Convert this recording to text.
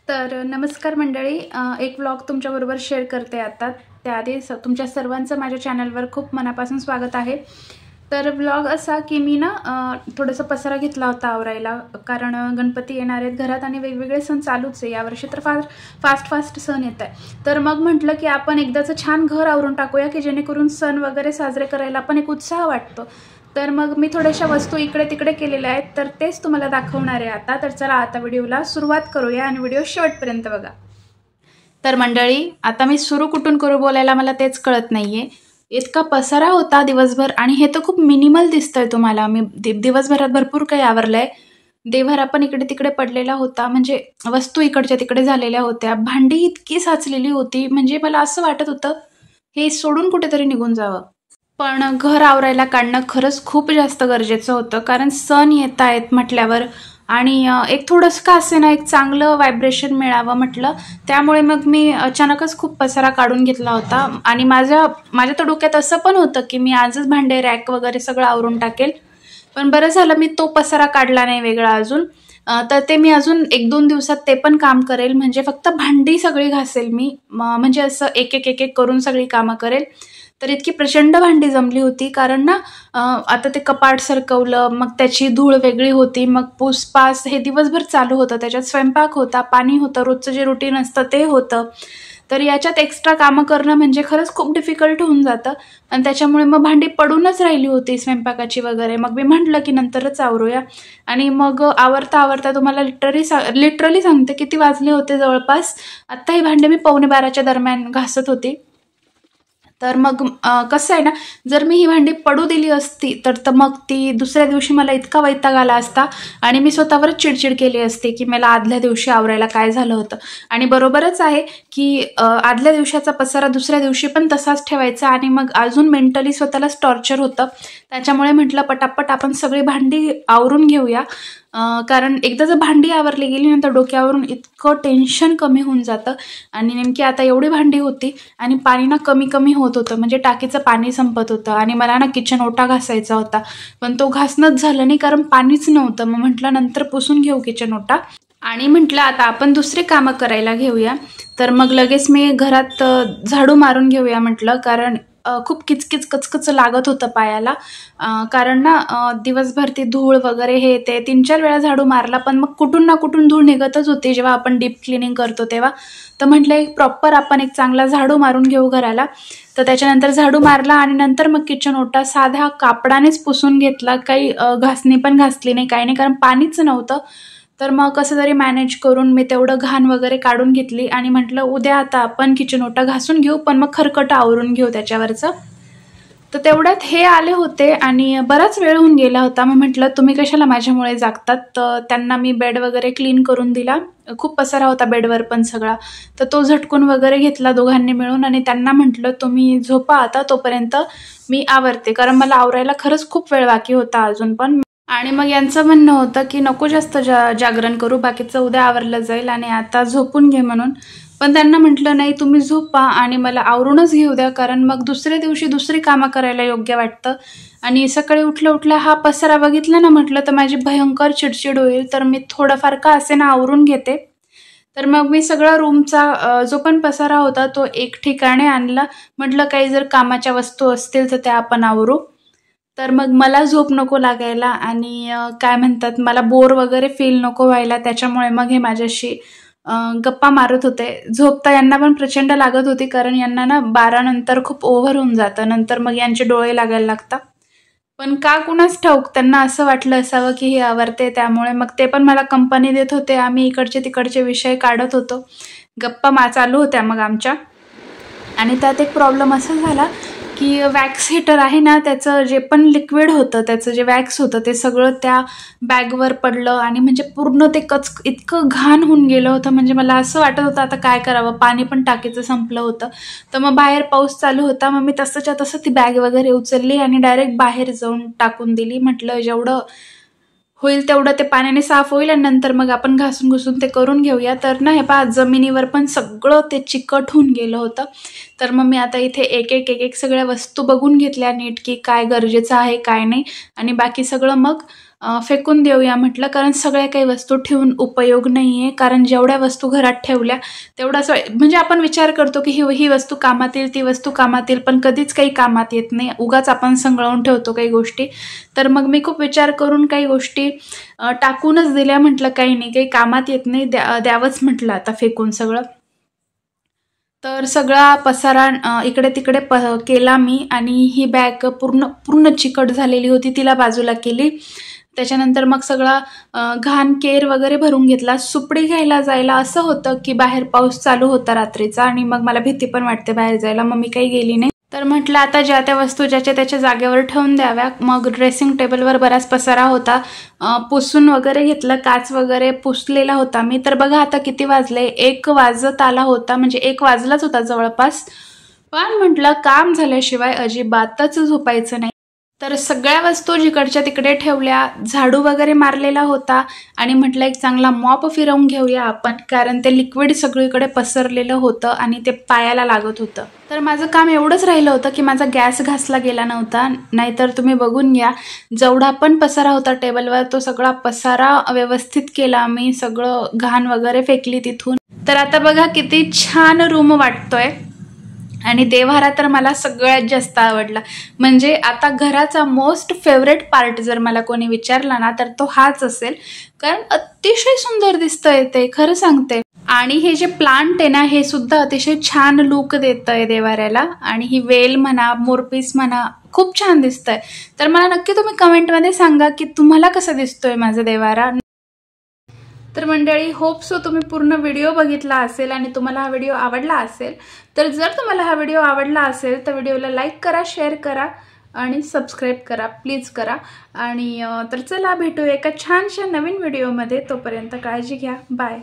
तर नमस्कार मंडळी, एक व्लॉग तुमच्याबरोबर शेअर करते आता. त्याआधी तुमच्या सर्वांचं माझ्या चॅनलवर खूप मनापासून स्वागत आहे. तर व्लॉग असा की मी ना थोडंसं पसारा घेतला होता आवरायला, कारण गणपती येणार आहेत घरात आणि वेगवेगळे सण चालूच आहे. यावर्षी तर फास्ट सण येत आहे. तर मग म्हटलं की आपण एकदाचं छान घर आवरून टाकूया की जेणेकरून सण वगैरे साजरे करायला पण एक उत्साह वाटतो. तर मग मी थोड्याशा वस्तू इकडे तिकडे केलेल्या आहेत, तर तेच तुम्हाला दाखवणार आहे आता. तर चला आता व्हिडिओला सुरुवात करूया आणि व्हिडिओ शेवटपर्यंत बघा. तर मंडळी, आता मी सुरू कुठून करू बोलायला मला तेच कळत नाहीये. इतका पसारा होता दिवसभर, आणि हे तर खूप मिनिमल दिसतंय तुम्हाला. मी दिवसभरात भरपूर काही आवरलंय. देवघर पण इकडे तिकडे पडलेला होता, म्हणजे वस्तू इकडच्या तिकडे झालेल्या होत्या. भांडी इतकी साचलेली होती, म्हणजे मला असं वाटत होतं हे सोडून कुठेतरी निघून जावं. पण घर आवरायला काढणं खरंच खूप जास्त गरजेचं होतं, कारण सण येत आहेत म्हटल्यावर आणि एक थोडंसं का असेना एक चांगलं व्हायब्रेशन मिळावं म्हटलं. त्यामुळे मग मी अचानकच खूप पसारा काढून घेतला होता. आणि माझ्या तर डोक्यात असं पण होतं की मी आजच भांडे रॅक वगैरे सगळं आवरून टाकेल, पण बरं झालं मी तो पसारा काढला नाही वेगळा अजून. तर ते मी अजून 1-2 दिवसात ते पण काम करेल, म्हणजे फक्त भांडी सगळी घासेल मी, म्हणजे असं एक एक करून सगळी कामं करेल. तर इतकी प्रचंड भांडी जमली होती, कारण ना आता ते कपाट सरकवलं, मग त्याची धूळ वेगळी होती, मग पुसपास हे दिवसभर चालू होतं. त्याच्यात स्वयंपाक होता, पाणी होतं, रोजचं जे रुटीन असतं ते होतं. तर याच्यात एक्स्ट्रा कामं करणं म्हणजे खरंच खूप डिफिकल्ट होऊन जातं. आणि त्याच्यामुळे मग भांडी पडूनच राहिली होती स्वयंपाकाची वगैरे. मग मी म्हटलं की नंतरच आवरूया. आणि मग आवरता तुम्हाला लिटरली सांगते किती वाजले होते जवळपास. आत्ता ही भांडी मी 11:45 दरम्यान घासत होती. तर मग कसं आहे ना, जर मी ही भांडी पडू दिली असती तर मग ती दुसऱ्या दिवशी मला इतका वैताग आला असता आणि मी स्वतःवरच चिडचिड केली असते की मला आदल्या दिवशी आवरायला काय झालं होतं. आणि बरोबरच आहे की आदल्या दिवसाचा पसारा दुसऱ्या दिवशी पण तसाच ठेवायचा आणि मग अजून मेंटली स्वतःलाच टॉर्चर होतं. त्याच्यामुळे म्हटलं पटापट आपण सगळी भांडी आवरून घेऊया, कारण एकदा जर भांडी आवरली गेली नंतर डोक्यावरून इतकं टेन्शन कमी होऊन जातं. आणि नेमकी आता एवढी भांडी होती आणि पाणी ना कमी होत होतं, म्हणजे टाकीचं पाणी संपत होतं. आणि मला ना किचन ओटा घासायचा होता, पण तो घासणंच झालं नाही कारण पाणीच नव्हतं. मग म्हटलं नंतर पुसून घेऊ किचन ओटा, आणि म्हटलं आता आपण दुसरी कामं करायला घेऊया. तर मग लगेच मी घरात झाडू मारून घेऊया म्हटलं, कारण खूप किचकिच कचकच लागत होतं पायाला. कारण ना दिवसभर ती धूळ वगैरे हे ते 3-4 वेळा झाडू मारला, पण मग कुठून ना कुठून धूळ निघतच होती जेव्हा आपण डीप क्लिनिंग करतो तेव्हा. तर म्हटलं एक प्रॉपर आपण एक चांगला झाडू मारून घेऊ घराला. तर त्याच्यानंतर झाडू मारला आणि नंतर मग किचन ओटा साध्या कापडानेच पुसून घेतला. काही घासणी पण घासली नाही, काही नाही, कारण पाणीच नव्हतं. तर मग कसं तरी मॅनेज करून मी तेवढं घाण वगैरे काढून घेतली आणि म्हटलं उद्या आता आपण किचन ओटा घासून घेऊ, पण मग खरकटं आवरून घेऊ त्याच्यावरचं. तर तेवढ्यात हे आले होते आणि बराच वेळ होऊन गेला होता. मग म्हटलं तुम्ही कशाला माझ्यामुळे जागतात. तर त्यांना मी बेड वगैरे क्लीन करून दिला. खूप पसारा होता बेडवर पण सगळा. तर तो झटकून वगैरे घेतला दोघांनी मिळून आणि त्यांना म्हटलं तुम्ही झोपा आता, तोपर्यंत मी आवरते, कारण मला आवरायला खरंच खूप वेळ बाकी होता अजून पण. आणि मग यांचं म्हणणं होतं की नको जास्त जागरण करू, बाकीचं उद्या आवरलं जाईल आणि आता झोपून घे म्हणून. पण त्यांना म्हटलं नाही, तुम्ही झोपा आणि मला आवरूनच घेऊ द्या, कारण मग दुसऱ्या दिवशी दुसरी कामं करायला योग्य वाटतं. आणि सकाळी उठल्या हा पसारा बघितला ना म्हटलं तर माझी भयंकर चिडचिड होईल. तर मी थोडंफार का असे ना आवरून घेते. तर मग मी सगळा रूमचा जो पण पसारा होता तो एक ठिकाणी आणला. म्हटलं काही जर कामाच्या वस्तू असतील तर त्या आपण आवरू. तर मग मला झोप नको लागायला आणि काय म्हणतात, मला बोर वगैरे फील नको व्हायला, त्याच्यामुळे मग हे माझ्याशी गप्पा मारत होते. झोप तर यांना पण प्रचंड लागत होती, कारण यांना ना 12 नंतर खूप ओव्हर होऊन जातं, नंतर मग यांचे डोळे लागायला लागतात. पण का कुणास ठाऊक त्यांना असं वाटलं असावं की हे आवरते, त्यामुळे मग ते पण मला कंपनी देत होते. आम्ही इकडचे तिकडचे विषय काढत होतो, गप्पा चालू होत्या मग आमच्या. आणि त्यात एक प्रॉब्लेम असा झाला की वॅक्स हीटर आहे ना, त्याचं जे पण लिक्विड होतं, त्याचं जे वॅक्स होतं ते सगळं त्या बॅगवर पडलं आणि म्हणजे पूर्ण ते इतकं घाण होऊन गेलं होतं. म्हणजे मला असं वाटत होतं आता काय करावं, पाणी पण टाकीचं संपलं होतं. तर मग बाहेर पाऊस चालू होता, मग मी तसंच्या तसं ती बॅग वगैरे उचलली आणि डायरेक्ट बाहेर जाऊन टाकून दिली. म्हटलं जेवढं होईल तेवढं ते पाण्याने साफ होईल आणि नंतर मग आपण घासून ते करून घेऊया. तर ना हे पहा, जमिनीवर पण सगळं ते चिकट होऊन गेलं होतं. तर मग मी आता इथे एक सगळ्या वस्तू बघून घेतल्या नीट की काय गरजेचं आहे काय नाही, आणि बाकी सगळं मग फेकून देऊया म्हटलं, कारण सगळ्या काही वस्तू ठेवून उपयोग नाही आहे. कारण जेवढ्या वस्तू घरात ठेवल्या तेवढाच म्हणजे आपण विचार करतो की ही वस्तू कामात येईल, ती वस्तू कामात येईल, पण कधीच काही कामात येत नाही. उगाच आपण संगळवून ठेवतो काही गोष्टी. तर मग मी खूप विचार करून काही गोष्टी टाकूनच दिल्या. म्हटलं काही नाही, काही कामात येत नाही, द्यावंच म्हटलं आता फेकून सगळं. तर सगळा पसारा इकडे तिकडे केला मी, आणि ही बॅग पूर्ण चिकट झालेली होती, तिला बाजूला केली. त्याच्यानंतर मग सगळा घाण केर वगैरे भरून घेतला. सुपडी घ्यायला जायला असं होतं की बाहेर पाऊस चालू होता रात्रीचा, आणि मग मला भीती पण वाटते बाहेर जायला, मग मी काही गेली नाही. तर म्हटलं आता ज्या त्या वस्तू ज्याच्या त्याच्या जागेवर ठेवून द्याव्या. मग ड्रेसिंग टेबलवर बराच पसारा होता, पुसून वगैरे घेतलं. काच वगैरे पुसलेला होता मी. तर बघा आता किती वाजले, 1 वाजत आला होता, म्हणजे 1 वाजलाच होता जवळपास. पण म्हटलं काम झाल्याशिवाय अजिबातच झोपायचं नाही. तर सगळ्या वस्तू जिकडच्या तिकडे ठेवल्या, झाडू वगैरे मारलेला होता, आणि म्हटलं एक चांगला मॉप फिरवून घेऊया आपण, कारण ते लिक्विड सगळीकडे पसरलेलं होतं आणि ते पायाला लागत होतं. तर माझं काम एवढंच राहिलं होतं की माझा गॅस घासला गेला नव्हता. नाहीतर तुम्ही बघून घ्या, जेवढा पण पसारा होता टेबलवर तो सगळा पसारा व्यवस्थित केला मी, सगळं घाण वगैरे फेकली तिथून. तर आता बघा किती छान रूम वाटतोय. आणि देव्हारा तर मला सगळ्यात जास्त आवडला. म्हणजे आता घराचा मोस्ट फेवरेट पार्ट जर मला कोणी विचारला ना, तर तो हाच असेल, कारण अतिशय सुंदर दिसतंय ते, खरं सांगते. आणि हे जे प्लांट आहे ना, हे सुद्धा अतिशय छान लुक देतंय देव्हाऱ्याला. आणि ही वेल म्हणा, मोरपीस म्हणा, खूप छान दिसतंय. तर मला नक्की तुम्ही कमेंटमध्ये सांगा की तुम्हाला कसा दिसतोय माझा देव्हारा. तर मंडळी, होप सो तुम्ही पूर्ण व्हिडिओ बघितला असेल आणि तुम्हाला हा व्हिडिओ आवडला असेल. तर जर तुम्हाला हा व्हिडिओ आवडला असेल तर व्हिडिओला लाईक करा, शेअर करा आणि सबस्क्राईब करा, प्लीज करा. आणि तर चला भेटूया एका छानशा नवीन व्हिडिओमध्ये. तोपर्यंत काळजी घ्या. बाय.